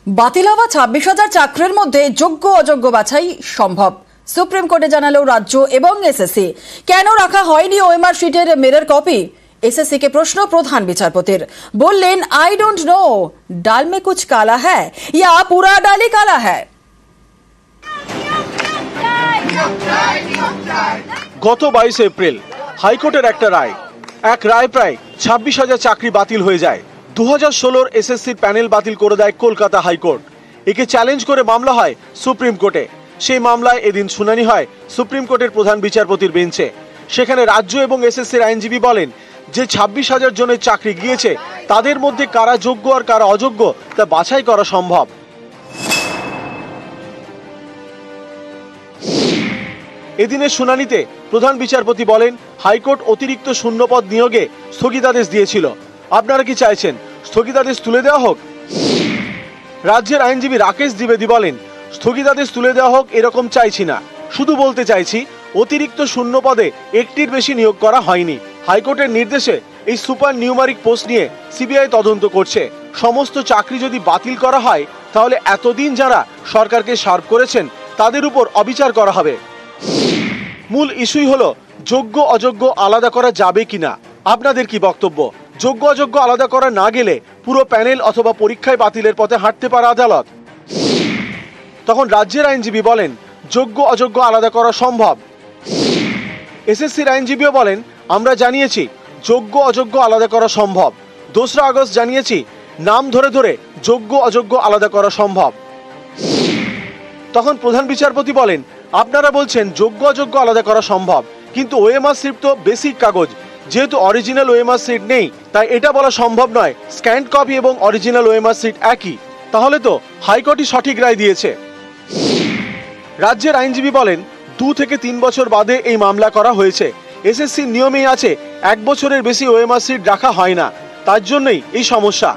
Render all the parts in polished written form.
বাতিল হওয়া 26,000 চাকরির মধ্যে যোগ্য অযোগ্য বাছাই সম্ভব। সুপ্রিম কোর্টে জানালো রাজ্য এবং এসএসসি। কেন রাখা হয়নি ওএমআর শিটের মিরর কপি? एसएससी के प्रश्न प्रधान বিচারপতির। বললেন आई डोंट नो डाल में कुछ काला है या पूरा डाल ही काला है। গত 22 এপ্রিল হাইকোর্টের একটা রায়, এক রায় প্রায় 26,000 চাকরি বাতিল হয়ে যায়। 2016 এসএসসির প্যানেল বাতিল করে দেয় কলকাতা হাইকোর্ট। একে চ্যালেঞ্জ করে মামলা হয় সুপ্রিম কোর্টে। সেই মামলায় এদিন শুনানি হয় সুপ্রিম কোর্টের প্রধান বিচারপতির বেঞ্চে। সেখানে রাজ্য এবং এসএসসির আইনজীবী বলেন যে 26,000 জনের চাকরি গিয়েছে তাদের মধ্যে কারা যোগ্য আর কারা অযোগ্য তা বাছাই করা সম্ভব। এদিনের শুনানিতে প্রধান বিচারপতি বলেন হাইকোর্ট অতিরিক্ত শূন্যপদ নিয়োগে স্থগিতাদেশ দিয়েছিল। আপনারা কি চাইছেন স্থগিতাদেশ তুলে দেওয়া হোক? রাজ্যের আইনজীবী রাকেশ দ্বিবেদী বলেন স্থগিতাদেশ তুলে দেওয়া হোক এরকম চাইছি না, শুধু বলতে চাইছি অতিরিক্ত শূন্য পদে একটির বেশি নিয়োগ করা হয়নি। হাইকোর্টের নির্দেশে এই সুপার নিউমারিক পোস্ট নিয়ে সিবিআই তদন্ত করছে। সমস্ত চাকরি যদি বাতিল করা হয় তাহলে এতদিন যারা সরকারকে সার্ভ করেছেন তাদের উপর অবিচার করা হবে। মূল ইস্যুই হলো যোগ্য অযোগ্য আলাদা করা যাবে কিনা। আপনাদের কি বক্তব্য? যোগ্য অযোগ্য আলাদা করা না গেলে পুরো প্যানেল অথবা পরীক্ষায় বাতিলের পথে হাঁটতে পারে আদালত। তখন রাজ্যের আইনজীবী বলেন যোগ্য অযোগ্য আলাদা করা সম্ভব। এসএসসির আইনজীবীও বলেন আমরা জানিয়েছি যোগ্য অযোগ্য আলাদা করা সম্ভব। 2রা আগস্ট জানিয়েছি নাম ধরে ধরে যোগ্য অযোগ্য আলাদা করা সম্ভব। তখন প্রধান বিচারপতি বলেন আপনারা বলছেন যোগ্য অযোগ্য আলাদা করা সম্ভব, কিন্তু ওএমআর শিট তো বেসিক কাগজ, যেহেতু অরিজিনাল ওএমআর শিট নেই তাই এটা বলা সম্ভব নয় স্ক্যান্ড কপি এবং অরিজিনাল ওএমআর শিট একই। তাহলে তো হাইকোর্টই সঠিক রায় দিয়েছে। রাজ্যের আইনজীবী বলেন 2 থেকে 3 বছর বাদে এই মামলা করা হয়েছে। এসএসসির নিয়মেই আছে 1 বছরের বেশি ওএমআর শিট রাখা হয় না, তার জন্যই এই সমস্যা।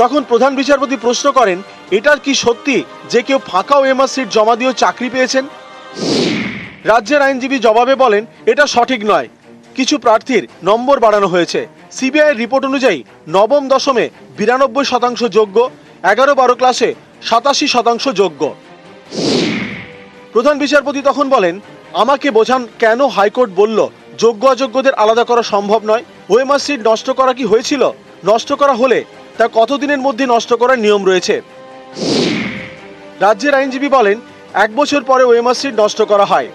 তখন প্রধান বিচারপতি প্রশ্ন করেন এটার কি সত্যি যে কেউ ফাঁকা ওএমআর শিট জমা দিয়েও চাকরি পেয়েছেন? রাজ্যের আইনজীবী জবাবে বলেন এটা সঠিক নয়, কিছু প্রার্থীর নম্বর বাড়ানো হয়েছে। সিবিআইয়ের রিপোর্ট অনুযায়ী নবম দশমে 92% যোগ্য, 11-12 ক্লাসে 87% যোগ্য। প্রধান বিচারপতি তখন বলেন আমাকে বোঝান কেন হাইকোর্ট বলল যোগ্য অযোগ্যদের আলাদা করা সম্ভব নয়। ওএমআর শিট নষ্ট করা কি হয়েছিল? নষ্ট করা হলে তা কতদিনের মধ্যে নষ্ট করার নিয়ম রয়েছে? রাজ্যের আইনজীবী বলেন 1 বছর পরে ওএমআর শিট নষ্ট করা হয়।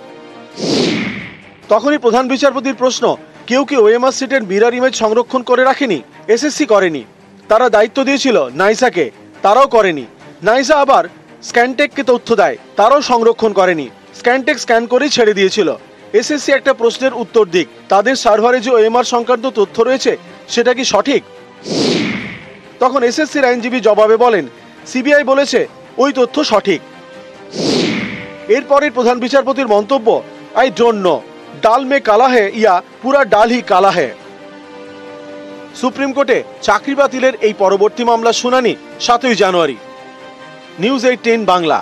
তখনই প্রধান বিচারপতির প্রশ্ন কেউ কি ওএমআর শিটের মিরর ইমেজ সংরক্ষণ করে রাখেনি? এসএসসি করেনি, তারা দায়িত্ব দিয়েছিল নাইসাকে, তারাও করেনি। নাইসা আবার স্ক্যানটেককে তথ্য দেয়, তারাও সংরক্ষণ করেনি, স্ক্যানটেক স্ক্যান করেই ছেড়ে দিয়েছিল। এসএসসি একটা প্রশ্নের উত্তর দিক, তাদের সার্ভারে যে ওএমআর সংক্রান্ত তথ্য রয়েছে সেটা কি সঠিক? তখন এসএসসির আইনজীবী জবাবে বলেন সিবিআই বলেছে ওই তথ্য সঠিক। এরপরের প্রধান বিচারপতির মন্তব্য आई डोंट नो डाल में काला है या पूरा डाल ही काला है। সুপ্রিম কোর্টে চাকরি বাতিলের এই পরবর্তী মামলা শুনানি 7ই জানুয়ারি। নিউজ 18 বাংলা।